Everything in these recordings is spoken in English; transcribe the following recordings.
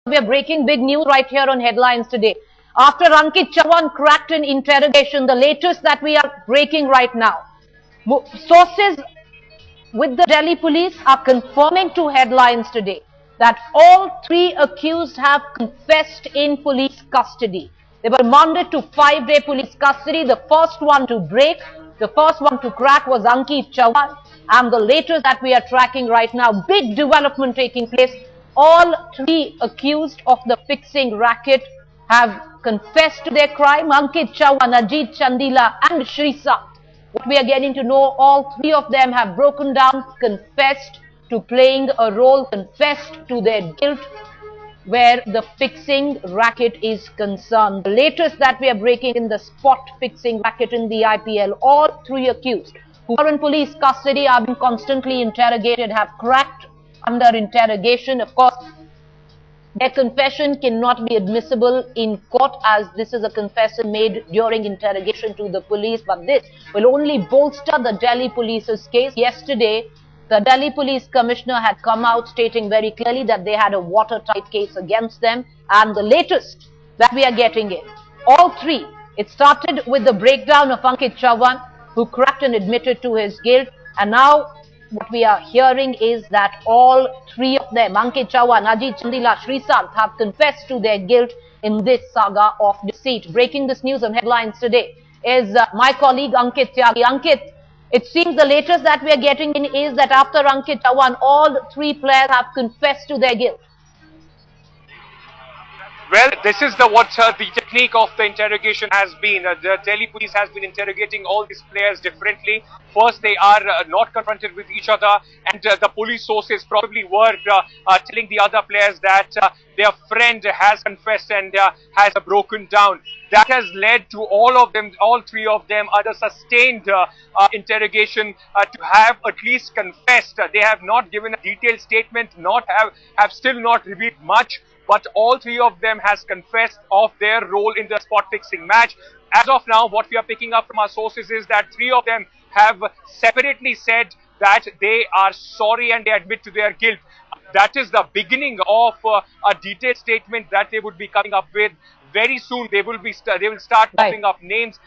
We are breaking big news right here on Headlines today. After Ankeet Chavan cracked an interrogation, the latest that we are breaking right now. Sources with the Delhi police are confirming to Headlines today that all three accused have confessed in police custody. They were remanded to 5-day police custody. The first one to break, the first one to crack was Ankeet Chavan. And the latest that we are tracking right now, big development taking place. All three accused of the fixing racket have confessed to their crime. Ankeet Chavan, Ajit, Chandila and Sreesanth. What we are getting to know, all three of them have broken down, confessed to playing a role, confessed to their guilt where the fixing racket is concerned. The latest that we are breaking in the spot fixing racket in the IPL, all three accused who are in police custody are being constantly interrogated, have cracked under interrogation. Of course, their confession cannot be admissible in court as this is a confession made during interrogation to the police, but this will only bolster the Delhi police's case. Yesterday, the Delhi Police Commissioner had come out stating very clearly that they had a watertight case against them, and the latest that we are getting in, all three, it started with the breakdown of Ankeet Chavan, who cracked and admitted to his guilt, and now what we are hearing is that all three of them, Ankeet Chavan, Ajit, Chandila, Sreesanth, have confessed to their guilt in this saga of deceit. Breaking this news on Headlines today is my colleague Ankeet Tyagi. Ankeet, it seems the latest that we are getting in is that after Ankeet Chavan, all three players have confessed to their guilt. Well, this is what the technique of the interrogation has been. The Delhi police has been interrogating all these players differently. First, they are not confronted with each other, and the police sources probably were telling the other players that their friend has confessed and has broken down. That has led to all of them, all three of them, under sustained interrogation to have at least confessed. They have not given a detailed statement, have still not revealed much. But all three of them has confessed of their role in the spot fixing match. As of now, what we are picking up from our sources is that three of them have separately said that they are sorry and they admit to their guilt. That is the beginning of a detailed statement that they would be coming up with. Very soon they will start popping up names.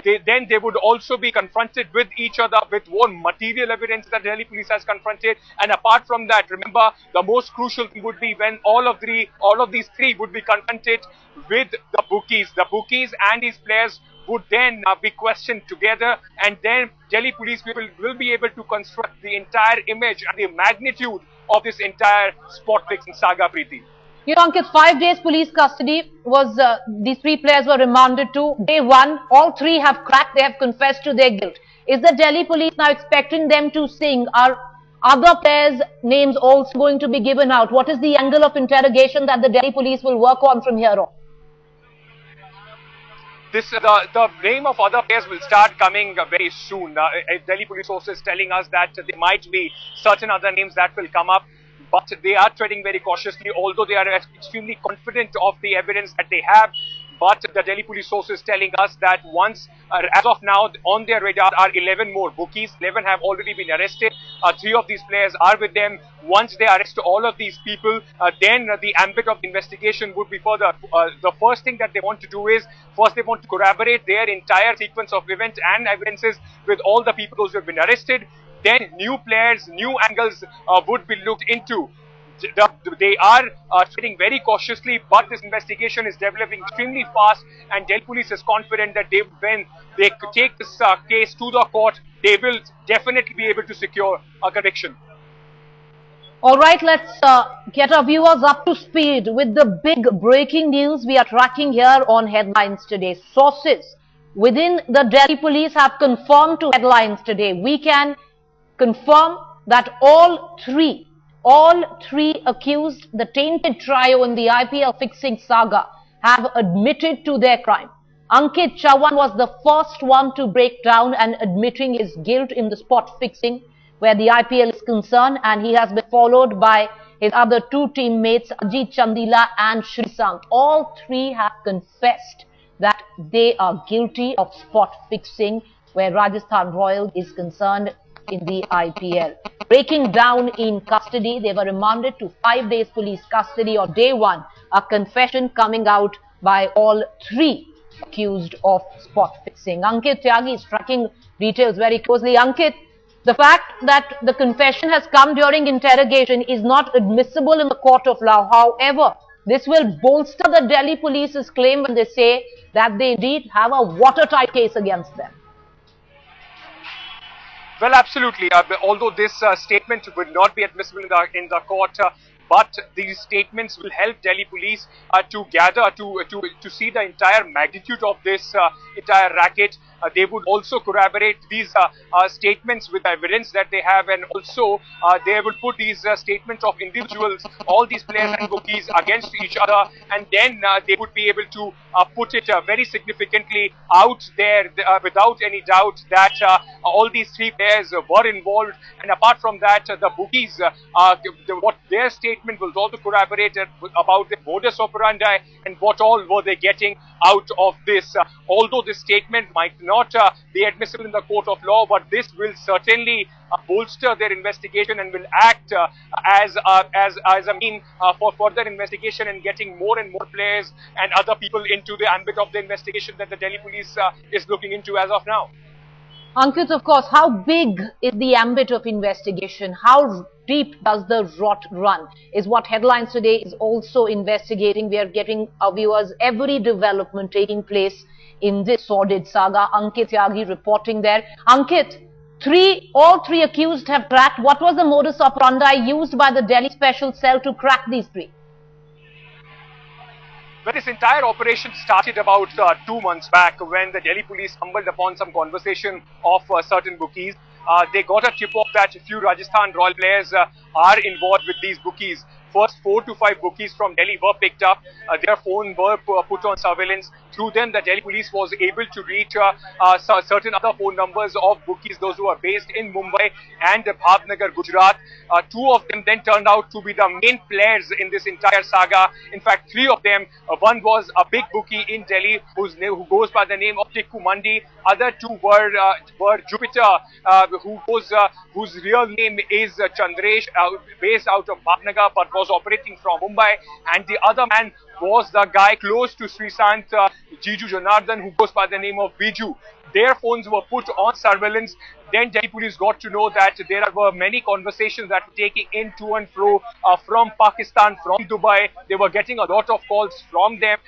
Then they would also be confronted with each other with more material evidence that Delhi police has confronted. And apart from that, remember, the most crucial thing would be when all of these three would be confronted with the bookies. The bookies and these players would then be questioned together, and then Delhi police will be able to construct the entire image and the magnitude of this entire spot fixing saga, Preeti. You know, Ankit, 5 days police custody was, these three players were remanded to. Day one, all three have cracked, they have confessed to their guilt. Is the Delhi police now expecting them to sing? Are other players' names also going to be given out? What is the angle of interrogation that the Delhi police will work on from here on? The name of other players will start coming very soon. Delhi police sources telling us that there might be certain other names that will come up. But they are treading very cautiously, although they are extremely confident of the evidence that they have. But the Delhi police sources telling us that once, as of now, on their radar are 11 more bookies. 11 have already been arrested. 3 of these players are with them. Once they arrest all of these people, then the ambit of the investigation would be further. The first thing that they want to do is, first they want to corroborate their entire sequence of events and evidences with all the people who have been arrested. Then new players, new angles would be looked into. They are treading very cautiously, but this investigation is developing extremely fast, and Delhi police is confident that when they take this case to the court, they will definitely be able to secure a conviction. All right, let's get our viewers up to speed with the big breaking news we are tracking here on Headlines today. Sources within the Delhi police have confirmed to Headlines today. We can confirm that all three accused, the tainted trio in the IPL fixing saga, have admitted to their crime. Ankeet Chavan was the first one to break down and admitting his guilt in the spot fixing where the IPL is concerned, and he has been followed by his other two teammates, Ajit, Chandila and Sreesanth. All three have confessed that they are guilty of spot fixing where Rajasthan Royals is concerned in the IPL. breaking down in custody. They were remanded to 5 days police custody on day 1. A confession coming out by all 3 accused of spot fixing. Ankit Tyagi is tracking details very closely. Ankit, the fact that the confession has come during interrogation is not admissible in the court of law. However, this will bolster the Delhi police's claim when they say that they indeed have a watertight case against them. Well, absolutely. Although this statement would not be admissible in the court, but these statements will help Delhi police to gather, to see the entire magnitude of this entire racket. They would also corroborate these statements with evidence that they have, and also they will put these statements of individuals, all these players and bookies, against each other, and then they would be able to put it very significantly out there without any doubt that all these 3 players were involved. And apart from that, the bookies, what their statement was also corroborated about the modus operandi and what all were they getting out of this. Although this statement might not be admissible in the court of law, but this will certainly bolster their investigation and will act as a mean for further investigation and getting more and more players and other people into the ambit of the investigation that the Delhi police is looking into as of now. Ankit, of course, how big is the ambit of investigation? How deep does the rot run? Is what Headlines Today is also investigating. We are getting our viewers every development taking place in this sordid saga. Ankit Tyagi reporting there. Ankit, all three accused have cracked. What was the modus operandi used by the Delhi Special Cell to crack these 3? Well, this entire operation started about 2 months back when the Delhi police stumbled upon some conversation of certain bookies. They got a tip off that a few Rajasthan Royal players are involved with these bookies. First 4 to 5 bookies from Delhi were picked up. Their phone were put on surveillance. Through them, the Delhi police was able to reach certain other phone numbers of bookies, those who are based in Mumbai and Bhavnagar, Gujarat. 2 of them then turned out to be the main players in this entire saga. In fact, 3 of them. One was a big bookie in Delhi who goes by the name of Tikku Mandi. Other 2 were Jupiter, whose real name is Chandresh, based out of Bhavnagar, but was operating from Mumbai. And the other man was the guy close to Sreesanth, Jiju Janardhan, who goes by the name of Biju. Their phones were put on surveillance. Then Delhi police got to know that there were many conversations that were taking in to and fro from Pakistan, from Dubai. They were getting a lot of calls from them.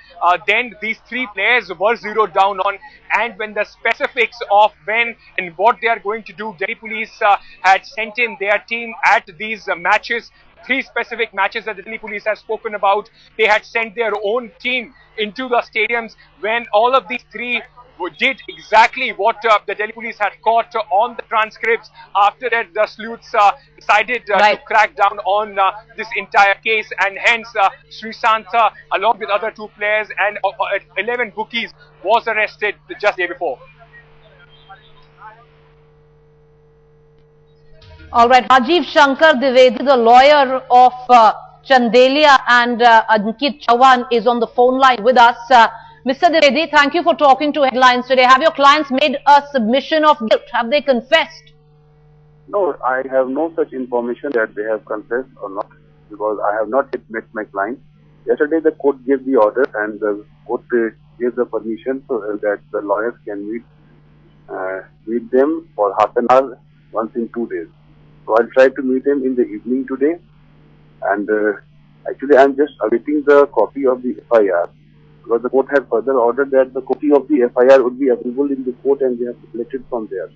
Then these 3 players were zeroed down on, and when the specifics of when and what they are going to do, Delhi police had sent in their team at these matches. 3 specific matches that the Delhi police has spoken about. They had sent their own team into the stadiums. When all of these 3 did exactly what the Delhi police had caught on the transcripts, after that the sleuths decided to crack down on this entire case, and hence Sreesanth along with other 2 players and 11 bookies was arrested just the day before. All right, Rajiv Shankar Dwivedi, the lawyer of Chandila and Ankeet Chavan, is on the phone line with us. Mr. Dwivedi, thank you for talking to Headlines Today. Have your clients made a submission of guilt? Have they confessed? No, I have no such information that they have confessed or not, because I have not yet met my client. Yesterday, the court gave the order and the court gave the permission so that the lawyers can meet them for half an hour once in 2 days. So I'll try to meet them in the evening today, and actually I'm just awaiting the copy of the FIR, because the court had further ordered that the copy of the FIR would be available in the court and they have to collect it from there.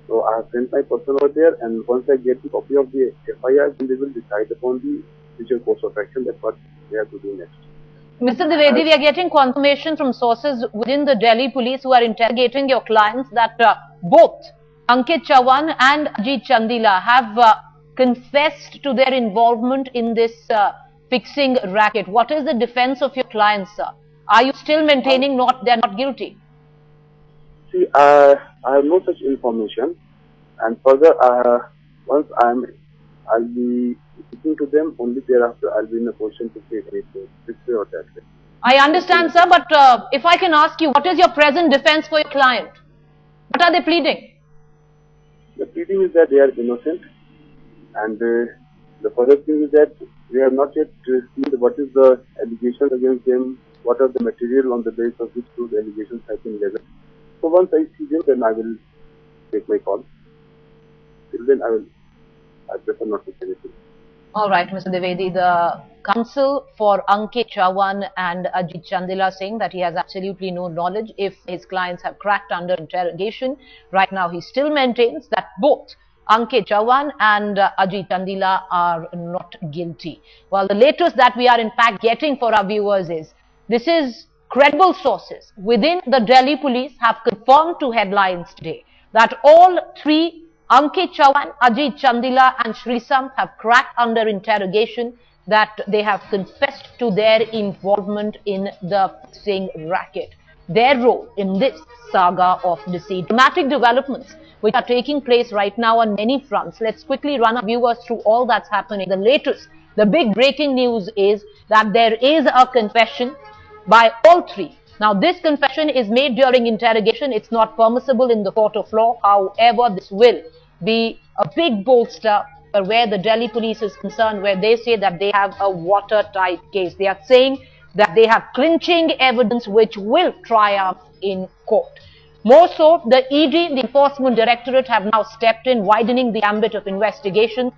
So I have sent my person over there, and once I get the copy of the FIR, then they will decide upon the future course of action. That's what they have to do next. Mr. Dwivedi, we are getting confirmation from sources within the Delhi police who are interrogating your clients that both Ankeet Chavan and Ajit Chandila have confessed to their involvement in this fixing racket. What is the defense of your clients, sir? Are you still maintaining they are not guilty? See, I have no such information, and further, once I'll be speaking to them, only thereafter I'll be in a position to say anything this way or that way. I understand, sir, but if I can ask you, what is your present defense for your client? What are they pleading? The pleading is that they are innocent, And the further thing is that we have not yet seen what is the allegation against them, what are the material on the basis of which those allegations have been leveled. So once I see them, then I will take my call. Till then, I prefer not to say anything. All right, Mr. Dwivedi, the counsel for Ankeet, Chavan and Ajit Chandila saying that he has absolutely no knowledge if his clients have cracked under interrogation. Right now, he still maintains that both Ankeet, Chavan and Ajit Chandila are not guilty. Well, the latest that we are in fact getting for our viewers is, this is credible sources within the Delhi police have confirmed to Headlines today that all three, Ankeet, Chavan, Ajit Chandila and Sreesanth, have cracked under interrogation, that they have confessed to their involvement in the fixing racket, their role in this saga of deceit. Dramatic developments which are taking place right now on many fronts. Let's quickly run our viewers through all that's happening. The latest, the big breaking news is that there is a confession by all three. Now, this confession is made during interrogation. It's not permissible in the court of law. However, this will be a big bolster where the Delhi police is concerned, where they say that they have a watertight case. They are saying that they have clinching evidence which will triumph in court. More so, the ED, the Enforcement Directorate, have now stepped in, widening the ambit of investigation.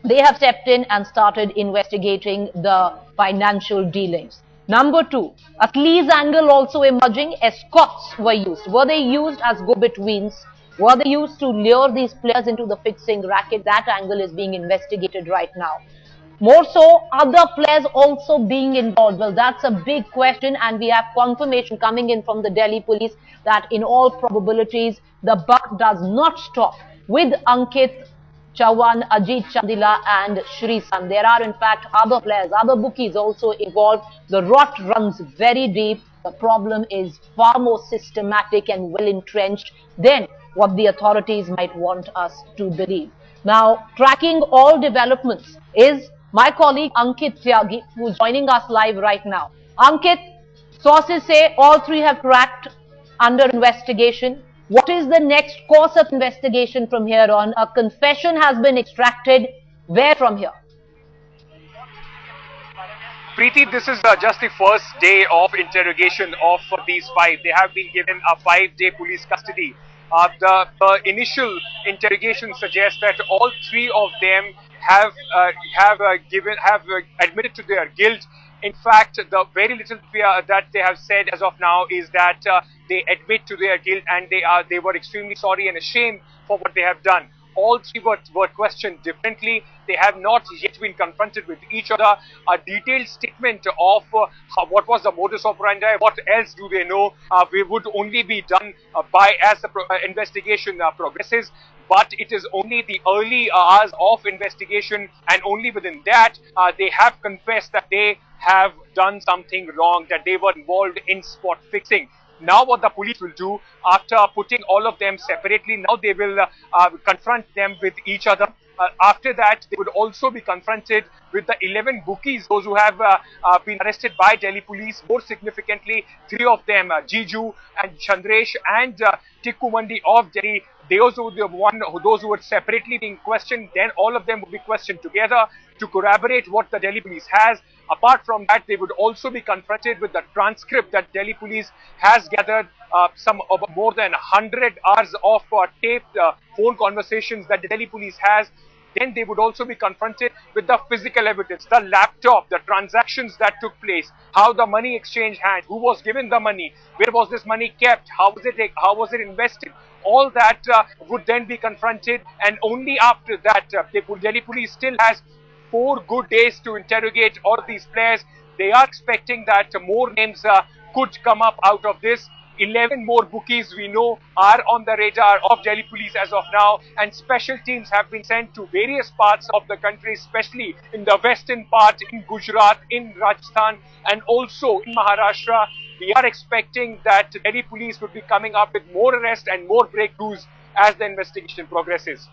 They have stepped in and started investigating the financial dealings. Number two, a sleaze angle also emerging. Escorts were used. Were they used as go-betweens? Were they used to lure these players into the fixing racket? That angle is being investigated right now. More so, other players also being involved. Well, that's a big question, and we have confirmation coming in from the Delhi police that in all probabilities, the buck does not stop with Ankeet, Chavan, Ajit Chandila and Sreesanth. There are in fact other players, other bookies also involved. The rot runs very deep. The problem is far more systematic and well entrenched than what the authorities might want us to believe. Now, tracking all developments is my colleague Ankeet Tyagi, who is joining us live right now. Ankeet, sources say all three have cracked under investigation. What is the next course of investigation from here on? A confession has been extracted. Where from here? Preeti, this is just the first day of interrogation of these five. They have been given a 5-day police custody. The initial interrogation suggests that all three of them have admitted to their guilt. In fact, the very little that they have said as of now is that they admit to their guilt and they were extremely sorry and ashamed for what they have done. All three were questioned differently. They have not yet been confronted with each other. A detailed statement of what was the modus operandi, what else do they know, we would only be done as the investigation progresses. But it is only the early hours of investigation, and only within that they have confessed that they have done something wrong, that they were involved in spot fixing. Now what the police will do, after putting all of them separately, now they will confront them with each other. After that, they would also be confronted with the 11 bookies, those who have been arrested by Delhi police. More significantly, three of them, Jiju and Chandresh and Tikku Mandi of Delhi, those who were separately being questioned, then all of them will be questioned together to corroborate what the Delhi police has. Apart from that, they would also be confronted with the transcript that Delhi police has gathered, some of more than 100 hours of taped phone conversations that the Delhi police has. Then they would also be confronted with the physical evidence, the laptop, the transactions that took place, how the money exchanged hands, who was given the money, where was this money kept, how was it invested. All that would then be confronted, and only after that, Delhi police still has 4 good days to interrogate all of these players. They are expecting that more names could come up out of this. 11 more bookies we know are on the radar of Delhi police as of now, and special teams have been sent to various parts of the country, especially in the western part, in Gujarat, in Rajasthan, and also in Maharashtra. We are expecting that Delhi police would be coming up with more arrests and more breakthroughs as the investigation progresses.